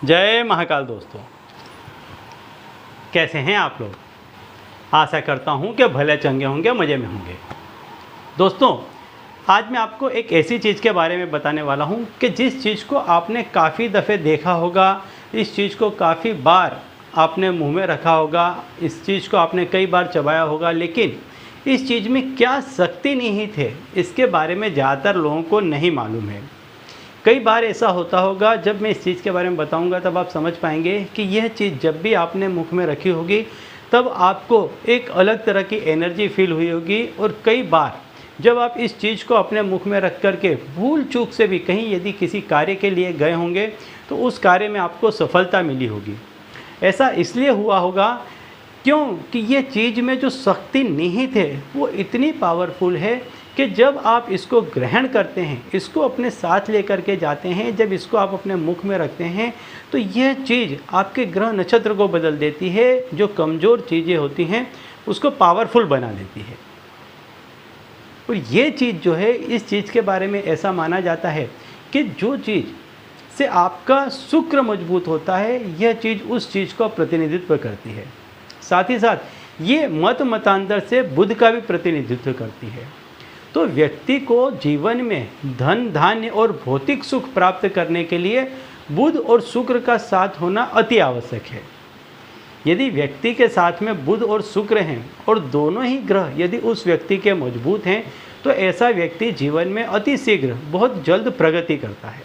जय महाकाल दोस्तों, कैसे हैं आप लोग। आशा करता हूं कि भले चंगे होंगे, मज़े में होंगे। दोस्तों, आज मैं आपको एक ऐसी चीज़ के बारे में बताने वाला हूं कि जिस चीज़ को आपने काफ़ी दफ़े देखा होगा, इस चीज़ को काफ़ी बार आपने मुंह में रखा होगा, इस चीज़ को आपने कई बार चबाया होगा, लेकिन इस चीज़ में क्या शक्ति निहित है इसके बारे में ज़्यादातर लोगों को नहीं मालूम है। कई बार ऐसा होता होगा, जब मैं इस चीज़ के बारे में बताऊंगा तब आप समझ पाएंगे कि यह चीज़ जब भी आपने मुख में रखी होगी तब आपको एक अलग तरह की एनर्जी फील हुई होगी। और कई बार जब आप इस चीज़ को अपने मुख में रख कर के भूल चूक से भी कहीं यदि किसी कार्य के लिए गए होंगे तो उस कार्य में आपको सफलता मिली होगी। ऐसा इसलिए हुआ होगा क्योंकि ये चीज़ में जो शक्ति निहित है वो इतनी पावरफुल है कि जब आप इसको ग्रहण करते हैं, इसको अपने साथ लेकर के जाते हैं, जब इसको आप अपने मुख में रखते हैं तो यह चीज़ आपके ग्रह नक्षत्र को बदल देती है। जो कमज़ोर चीज़ें होती हैं उसको पावरफुल बना देती है। और ये चीज़ जो है, इस चीज़ के बारे में ऐसा माना जाता है कि जो चीज़ से आपका शुक्र मजबूत होता है, यह चीज़ उस चीज़ का प्रतिनिधित्व करती है। साथ ही साथ ये मतांतर से बुध का भी प्रतिनिधित्व करती है। तो व्यक्ति को जीवन में धन, धान्य और भौतिक सुख प्राप्त करने के लिए बुध और शुक्र का साथ होना अति आवश्यक है। यदि व्यक्ति के साथ में बुध और शुक्र हैं और दोनों ही ग्रह यदि उस व्यक्ति के मजबूत हैं तो ऐसा व्यक्ति जीवन में अति शीघ्र बहुत जल्द प्रगति करता है।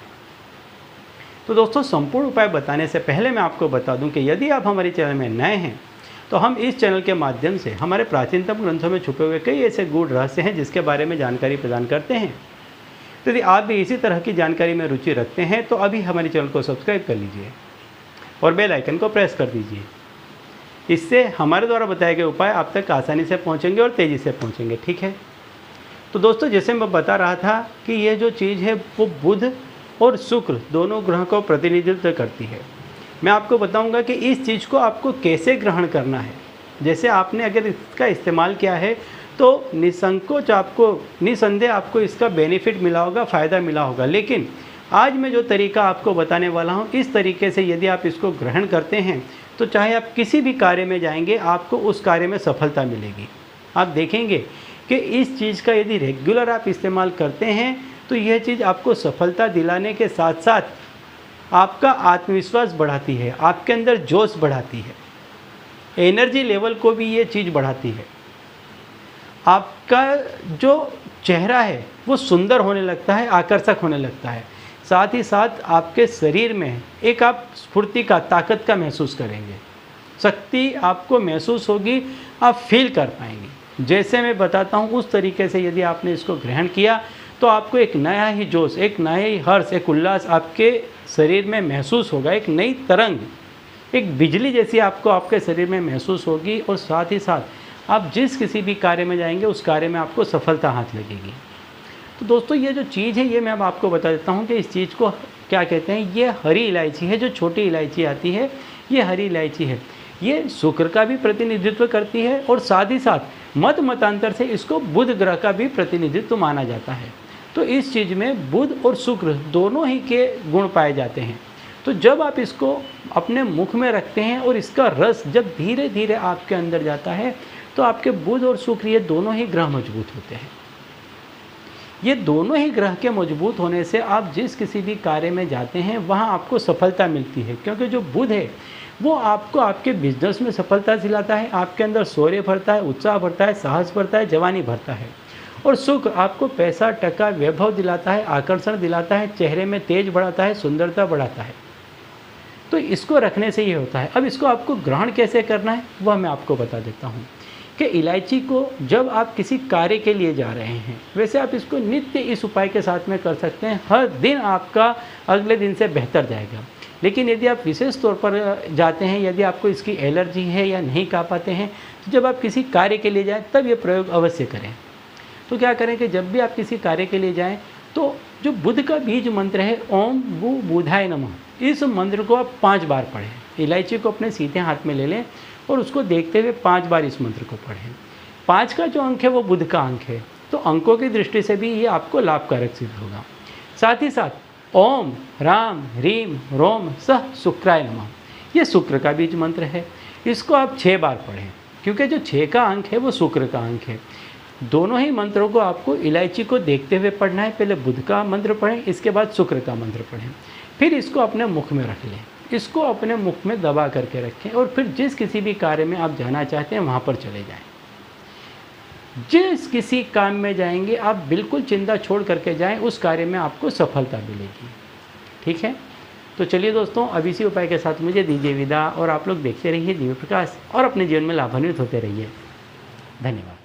तो दोस्तों, संपूर्ण उपाय बताने से पहले मैं आपको बता दूं कि यदि आप हमारे चैनल में नए हैं तो हम इस चैनल के माध्यम से हमारे प्राचीनतम ग्रंथों में छुपे हुए कई ऐसे गूढ़ रहस्य हैं जिसके बारे में जानकारी प्रदान करते हैं। तो यदि आप भी इसी तरह की जानकारी में रुचि रखते हैं तो अभी हमारे चैनल को सब्सक्राइब कर लीजिए और बेल आइकन को प्रेस कर दीजिए। इससे हमारे द्वारा बताए गए उपाय आप तक आसानी से पहुंचेंगे और तेज़ी से पहुंचेंगे। ठीक है। तो दोस्तों, जैसे मैं बता रहा था कि ये जो चीज़ है वो बुध और शुक्र दोनों ग्रह को प्रतिनिधित्व करती है। मैं आपको बताऊंगा कि इस चीज़ को आपको कैसे ग्रहण करना है। जैसे आपने अगर इसका इस्तेमाल किया है तो निसंदेह आपको इसका बेनिफिट मिला होगा, फ़ायदा मिला होगा। लेकिन आज मैं जो तरीका आपको बताने वाला हूँ, इस तरीके से यदि आप इसको ग्रहण करते हैं तो चाहे आप किसी भी कार्य में जाएंगे आपको उस कार्य में सफलता मिलेगी। आप देखेंगे कि इस चीज़ का यदि रेगुलर आप इस्तेमाल करते हैं तो यह चीज़ आपको सफलता दिलाने के साथ साथ आपका आत्मविश्वास बढ़ाती है, आपके अंदर जोश बढ़ाती है, एनर्जी लेवल को भी ये चीज़ बढ़ाती है। आपका जो चेहरा है वो सुंदर होने लगता है, आकर्षक होने लगता है। साथ ही साथ आपके शरीर में एक आप स्फूर्ति का, ताकत का महसूस करेंगे, शक्ति आपको महसूस होगी, आप फील कर पाएंगे। जैसे मैं बताता हूँ उस तरीके से यदि आपने इसको ग्रहण किया तो आपको एक नया ही जोश, एक नया ही हर्ष, एक उल्लास आपके शरीर में महसूस होगा। एक नई तरंग, एक बिजली जैसी आपको आपके शरीर में महसूस होगी। और साथ ही साथ आप जिस किसी भी कार्य में जाएंगे उस कार्य में आपको सफलता हाथ लगेगी। तो दोस्तों, ये जो चीज़ है ये मैं अब आपको बता देता हूँ कि इस चीज़ को क्या कहते हैं। ये हरी इलायची है, जो छोटी इलायची आती है ये हरी इलायची है। ये शुक्र का भी प्रतिनिधित्व करती है और साथ ही साथ मतांतर से इसको बुध ग्रह का भी प्रतिनिधित्व माना जाता है। तो इस चीज़ में बुध और शुक्र दोनों ही के गुण पाए जाते हैं। तो जब आप इसको अपने मुख में रखते हैं और इसका रस जब धीरे धीरे आपके अंदर जाता है तो आपके बुध और शुक्र ये दोनों ही ग्रह मजबूत होते हैं। ये दोनों ही ग्रह के मजबूत होने से आप जिस किसी भी कार्य में जाते हैं वहाँ आपको सफलता मिलती है। क्योंकि जो बुध है वो आपको आपके बिजनेस में सफलता दिलाता है, आपके अंदर शौर्य भरता है, उत्साह भरता है, साहस भरता है, जवानी भरता है। और शुक्र आपको पैसा, टका, वैभव दिलाता है, आकर्षण दिलाता है, चेहरे में तेज बढ़ाता है, सुंदरता बढ़ाता है। तो इसको रखने से ये होता है। अब इसको आपको ग्रहण कैसे करना है वह मैं आपको बता देता हूँ कि इलायची को जब आप किसी कार्य के लिए जा रहे हैं, वैसे आप इसको नित्य इस उपाय के साथ में कर सकते हैं। हर दिन आपका अगले दिन से बेहतर जाएगा। लेकिन यदि आप विशेष तौर पर जाते हैं, यदि आपको इसकी एलर्जी है या नहीं खा पाते हैं, तो जब आप किसी कार्य के लिए जाएं तब ये प्रयोग अवश्य करें। तो क्या करें कि जब भी आप किसी कार्य के लिए जाएं तो जो बुध का बीज मंत्र है ओम बु बुधाय नमः, इस मंत्र को आप 5 बार पढ़ें। इलायची को अपने सीधे हाथ में ले लें और उसको देखते हुए 5 बार इस मंत्र को पढ़ें। 5 का जो अंक है वो बुध का अंक है, तो अंकों की दृष्टि से भी ये आपको लाभकारक सिद्ध होगा। साथ ही साथ ओम राम ह्रीम रोम सह शुक्राय नमः। ये शुक्र का बीज मंत्र है। इसको आप 6 बार पढ़ें, क्योंकि जो 6 का अंक है वो शुक्र का अंक है। दोनों ही मंत्रों को आपको इलायची को देखते हुए पढ़ना है। पहले बुध का मंत्र पढ़ें, इसके बाद शुक्र का मंत्र पढ़ें, फिर इसको अपने मुख में रख लें, इसको अपने मुख में दबा करके रखें और फिर जिस किसी भी कार्य में आप जाना चाहते हैं वहाँ पर चले जाएं। जिस किसी काम में जाएंगे आप बिल्कुल चिंता छोड़ करके जाएं, उस कार्य में आपको सफलता मिलेगी। ठीक है, तो चलिए दोस्तों, अब इसी उपाय के साथ मुझे दीजिए विदा और आप लोग देखते रहिए दिव्य प्रकाश और अपने जीवन में लाभान्वित होते रहिए। धन्यवाद।